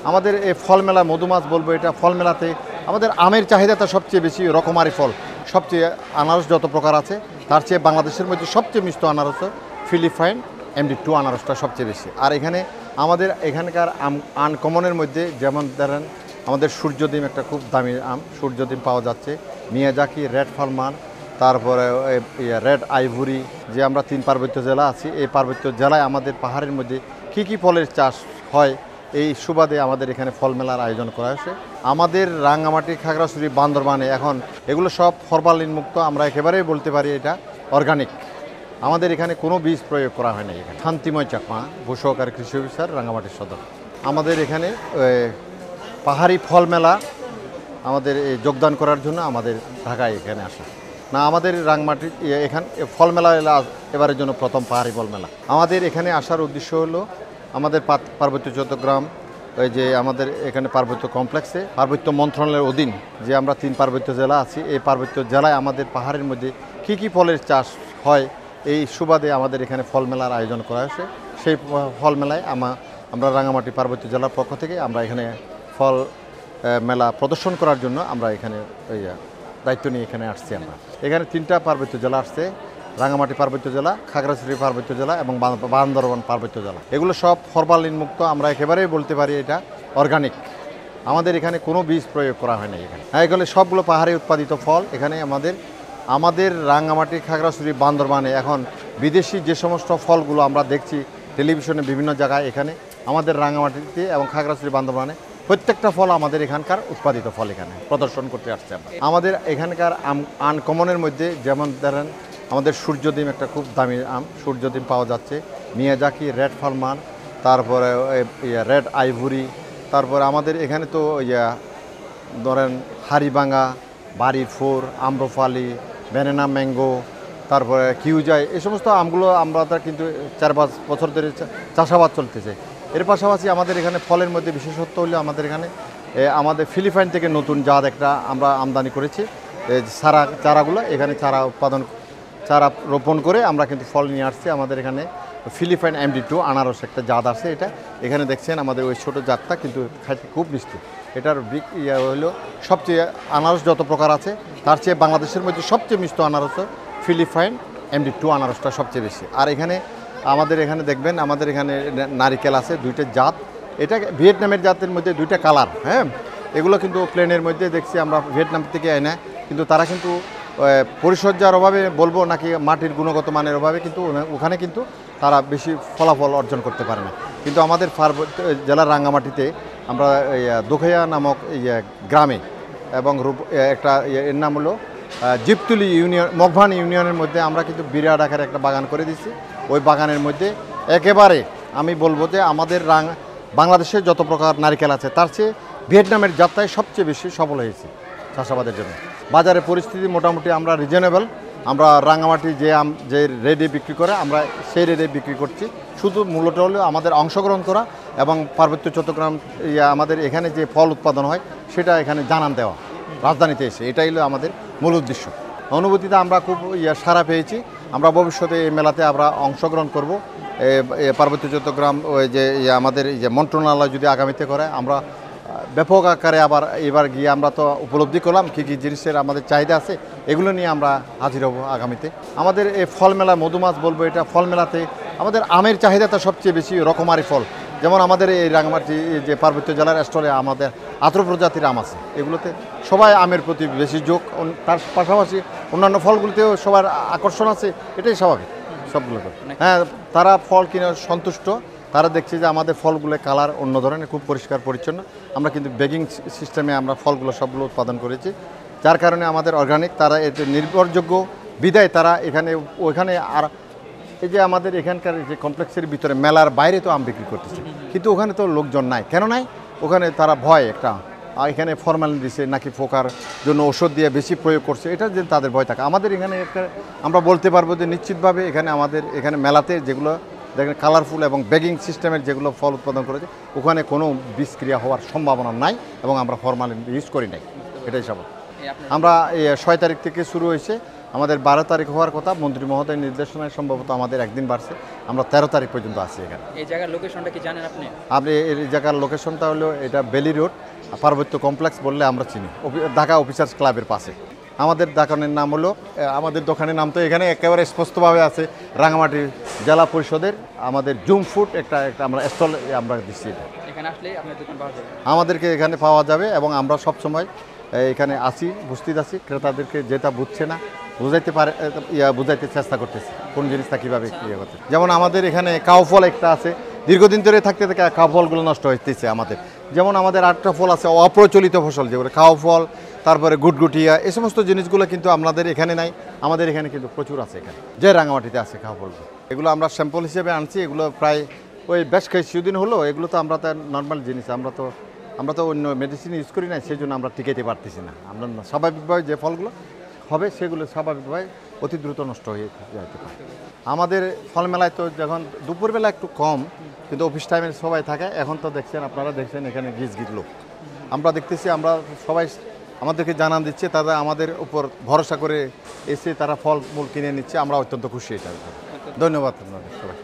আমাদের এই ফল মেলা মধুমাছ বলবো, এটা ফল মেলাতে আমাদের আমের চাহিদাটা সবচেয়ে বেশি। রকমারি ফল সবচেয়ে, আনারস যত প্রকার আছে তার চেয়ে বাংলাদেশের মধ্যে সবচেয়ে মিষ্ট আনারস ফিলিপাইন MD2 আনারসটা সবচেয়ে বেশি। আর এখানে আমাদের এখানকার আনকমনের মধ্যে যেমন ধরেন আমাদের সূর্যডিম একটা খুব দামি আম, সূর্যডিম পাওয়া যাচ্ছে, মিয়াজাকি, রেড ফালমান, তারপরে রেড আইভরি। যে আমরা 3 পার্বত্য জেলা আছি, এই পার্বত্য জেলায় আমাদের পাহাড়ের মধ্যে কী ফলের চাষ হয়, এই সুবাদে আমাদের এখানে ফল মেলার আয়োজন করা হয়েছে। আমাদের রাঙ্গামাটি, খাগড়াছড়ি, বান্দরবানে এখন এগুলো সব ফরমালিন মুক্ত। আমরা একেবারেই বলতে পারি এটা অর্গানিক। আমাদের এখানে কোনো বীজ প্রয়োগ করা হয় না। এখানে শান্তিময় চাকমা, ভূসহকারী কৃষি অফিসার, রাঙ্গামাটির সদর। আমাদের এখানে পাহাড়ি ফল মেলা আমাদের যোগদান করার জন্য আমাদের ঢাকায় এখানে আসা না, আমাদের রাঙ্গামাটির এখানে ফল মেলা এবারের জন্য প্রথম পাহাড়ি ফল মেলা। আমাদের এখানে আসার উদ্দেশ্য হলো আমাদের পার্বত্য চট্টগ্রাম, ওই যে আমাদের এখানে পার্বত্য কমপ্লেক্সে পার্বত্য মন্ত্রণালয়ের অধীন যে আমরা 3 পার্বত্য জেলা আছি, এই পার্বত্য জেলায় আমাদের পাহাড়ের মধ্যে কী ফলের চাষ হয়, এই সুবাদে আমাদের এখানে ফল মেলার আয়োজন করা হয়েছে। সেই ফল মেলায় আমরা রাঙ্গামাটি পার্বত্য জেলার পক্ষ থেকে আমরা এখানে ফল মেলা প্রদর্শন করার জন্য আমরা এখানে দায়িত্ব নিয়ে এখানে আসছি। আমরা এখানে 3টা পার্বত্য জেলা আসছে, রাঙ্গামাটি পার্বত্য জেলা, খাগড়াছড়ি পার্বত্য জেলা এবং বান্দরবান পার্বত্য জেলা। এগুলো সব ফরমালিন মুক্ত। আমরা একেবারেই বলতে পারি এটা অর্গানিক। আমাদের এখানে কোনো বীজ প্রয়োগ করা হয় না। এখানে এগুলো সবগুলো পাহাড়ে উৎপাদিত ফল। এখানে আমাদের রাঙ্গামাটি, খাগড়াছড়ি, বান্দরবানে এখন বিদেশি যে সমস্ত ফলগুলো আমরা দেখছি টেলিভিশনে বিভিন্ন জায়গায়, এখানে আমাদের রাঙ্গামাটিতে এবং খাগড়াছড়ি, বান্দরবানে প্রত্যেকটা ফল আমাদের এখানকার উৎপাদিত ফল এখানে প্রদর্শন করতে আসছে। আমাদের এখানকার আনকমনের মধ্যে যেমন ধরেন আমাদের সূর্যডিম একটা খুব দামি আম, সূর্যডিম পাওয়া যাচ্ছে, মিয়াজাকি, রেড ফালমান, তারপরে রেড আইভরি। তারপরে আমাদের এখানে তো ধরেন হাড়িভাঙা, বাড়ি ফোর, আম্রফালি, ব্যানানা ম্যাঙ্গো, তারপরে কিউজাই, এই সমস্ত আমগুলো আমরা কিন্তু 4-5 বছর ধরে চাষাবাদ চলতেছে। এর পাশাপাশি আমাদের এখানে ফলের মধ্যে বিশেষত্ব হলে আমাদের ফিলিপাইন থেকে নতুন জাত একটা আমরা আমদানি করেছি। চারাগুলো এখানে চারা রোপণ করে আমরা কিন্তু ফল নিয়ে আসছি। আমাদের এখানে ফিলিপাইন MD2 আনারস একটা জাত আছে। এটা এখানে দেখছেন আমাদের ওই ছোটো জাতটা কিন্তু খাইতে খুব মিষ্টি। এটার হলো সবচেয়ে, আনারস যত প্রকার আছে তার চেয়ে বাংলাদেশের মধ্যে সবচেয়ে মিষ্ট আনারস ফিলিপাইন MD2 আনারসটা সবচেয়ে বেশি। আর আমাদের এখানে দেখবেন আমাদের এখানে নারিকেল আছে 2টা জাত। এটা ভিয়েতনামের জাতের মধ্যে 2টা কালার। হ্যাঁ, এগুলো কিন্তু প্লেনের মধ্যে দেখছি আমরা ভিয়েতনাম থেকে আনে, কিন্তু তারা কিন্তু পরিচর্যার অভাবে বলবো নাকি মাটির গুণগত মানের অভাবে কিন্তু ওখানে কিন্তু তারা বেশি ফলাফল অর্জন করতে পারে না। কিন্তু আমাদের জেলার রাঙ্গামাটিতে আমরা দোখাইয়া নামক গ্রামে এবং একটা এর নাম হলো জিপতুলি ইউনিয়ন, মগভান ইউনিয়নের মধ্যে আমরা কিন্তু বিরাট আকারে একটা বাগান করে দিচ্ছি। ওই বাগানের মধ্যে একেবারে আমি বলবো যে আমাদের বাংলাদেশের যত প্রকার নারকেল আছে তার চেয়ে ভিয়েতনামের যাত্রায় সবচেয়ে বেশি সফল হয়েছে চাষাবাদের জন্য। বাজারের পরিস্থিতি মোটামুটি আমরা রিজনেবল। আমরা রাঙ্গামাটি যে রেটে বিক্রি করে আমরা সেই রেটে বিক্রি করছি। শুধু মূল্যটা হলো আমাদের অংশগ্রহণ করা এবং পার্বত্য চট্টগ্রাম আমাদের এখানে যে ফল উৎপাদন হয় সেটা এখানে জানান দেওয়া রাজধানীতে এসে, এটাই হলো আমাদের মূল উদ্দেশ্য। অনুভূতিতে আমরা খুব সাড়া পেয়েছি। আমরা ভবিষ্যতে এই মেলাতে আমরা অংশগ্রহণ করব। পার্বত্য চট্টগ্রাম আমাদের মন্ত্রণালয় যদি আগামীতে করে আমরা ব্যাপক আকারে এবার গিয়ে আমরা তো উপলব্ধি করলাম কী জিনিসের আমাদের চাহিদা আছে, এগুলো নিয়ে আমরা হাজির হব আগামীতে। আমাদের এই ফল মেলা মধুমাছ বলবো, এটা ফল মেলাতে আমাদের আমের চাহিদাটা সবচেয়ে বেশি। রকমারি ফল যেমন আমাদের এই রাঙ্গামাটি যে পার্বত্য জেলার স্টলে আমাদের 18 প্রজাতির আম আছে। এগুলোতে সবাই আমের প্রতি বেশি ঝোঁক, তার পাশাপাশি অন্যান্য ফলগুলোতেও সবার আকর্ষণ আছে, এটাই স্বাভাবিক সবগুলোতে। হ্যাঁ, তারা ফল কিনে সন্তুষ্ট। তারা দেখছে যে আমাদের ফলগুলো কালার অন্য ধরনের, খুব পরিষ্কার পরিচ্ছন্ন। আমরা কিন্তু ব্যাগিং সিস্টেমে আমরা ফলগুলো সবগুলো উৎপাদন করেছি, যার কারণে আমাদের অর্গানিক। তারা এতে নির্ভরযোগ্য বিদায় তারা ওইখানে আর এই যে আমাদের এখানকার যে কমপ্লেক্সের ভিতরে মেলার বাইরে তো আম বিক্রি করতেছে, কিন্তু ওখানে তো লোকজন নাই। কেন নাই? ওখানে তারা ভয় একটা, এখানে ফরমালিন দিছে নাকি পোকার জন্য ওষুধ দিয়ে বেশি প্রয়োগ করছে, এটা যে তাদের ভয় থাকে। আমাদের এখানে একটা আমরা বলতে পারবো যে নিশ্চিতভাবে আমাদের এখানে মেলাতে যেগুলো দেখেন কালারফুল এবং ব্যাগিং সিস্টেমের যেগুলো ফল উৎপাদন করেছে ওখানে কোনো বিষক্রিয়া হওয়ার সম্ভাবনা নাই এবং আমরা ফরমালিন ইউজ করি নাই, এটাই সব। আমরা 6 তারিখ থেকে শুরু হয়েছে আমাদের 12 তারিখ হওয়ার কথা, মন্ত্রী মহোদয়ের নির্দেশনায় সম্ভবত আমাদের একদিন বাড়ছে, আমরা 13 তারিখ পর্যন্ত আছি এখানে। এই জায়গার লোকেশনটা কি জানেন আপনি? আপনি এই জায়গার লোকেশনটা হলো এটা বেলি রোড, পার্বত্য কমপ্লেক্স বললে আমরা চিনি, ঢাকা অফিসার্স ক্লাবের পাশে। আমাদের দোকানের নাম হলো, আমাদের দোকানের নাম তো এখানে একেবারে স্পষ্টভাবে আছে, রাঙামাটি জেলা পরিষদের আমাদের জুম ফুড একটা আমরা স্টল আমরা দিচ্ছি। এখানে আসলে আপনার দোকান পাওয়া যাবে, আমাদেরকে এখানে পাওয়া যাবে এবং আমরা সবসময় এখানে আসি, উপস্থিত আছি, ক্রেতাদেরকে যেটা বুঝছে না বুঝাইতে পারে, বুঝাইতে চেষ্টা করতেছি কোন জিনিসটা কীভাবে ইয়ে করতে। যেমন আমাদের এখানে কাউ ফল একটা আছে, দীর্ঘদিন ধরে থাকতে থাকে কাউ ফলগুলো নষ্ট হইতেছে আমাদের। যেমন আমাদের আরেকটা ফল আছে অপ্রচলিত ফসল, যেগুলো কাউ ফল, তারপরে গুটগুটিয়া, এই সমস্ত জিনিসগুলো কিন্তু আমাদের এখানে নাই, আমাদের এখানে কিন্তু প্রচুর আছে, এখানে যে রাঙামাটিতে আছে কাউ ফলগুলো। এগুলো আমরা স্যাম্পল হিসেবে আনছি, এগুলো প্রায় ওই বেশ কিছুদিন হলো, এগুলো তো আমরা তো নর্মাল জিনিস, আমরা তো অন্য মেডিসিন ইউজ করি না, সেই জন্য আমরা টিকাইতে পারতেছি না। আমরা স্বাভাবিকভাবে যে ফলগুলো হবে সেগুলো স্বাভাবিকভাবে অতি দ্রুত নষ্ট হয়ে যেতে পারে। আমাদের ফল মেলায় তো যখন দুপুরবেলা একটু কম, কিন্তু অফিস টাইমে সবাই থাকে। এখন তো দেখছেন, আপনারা দেখছেন এখানে গিজ লোক আমরা দেখতেছি, আমরা সবাই আমাদেরকে জানান দিচ্ছে, তারা আমাদের উপর ভরসা করে এসে তারা ফল মূল কিনে নিচ্ছে, আমরা অত্যন্ত খুশি এটা। ধন্যবাদ আপনাদের সবাই।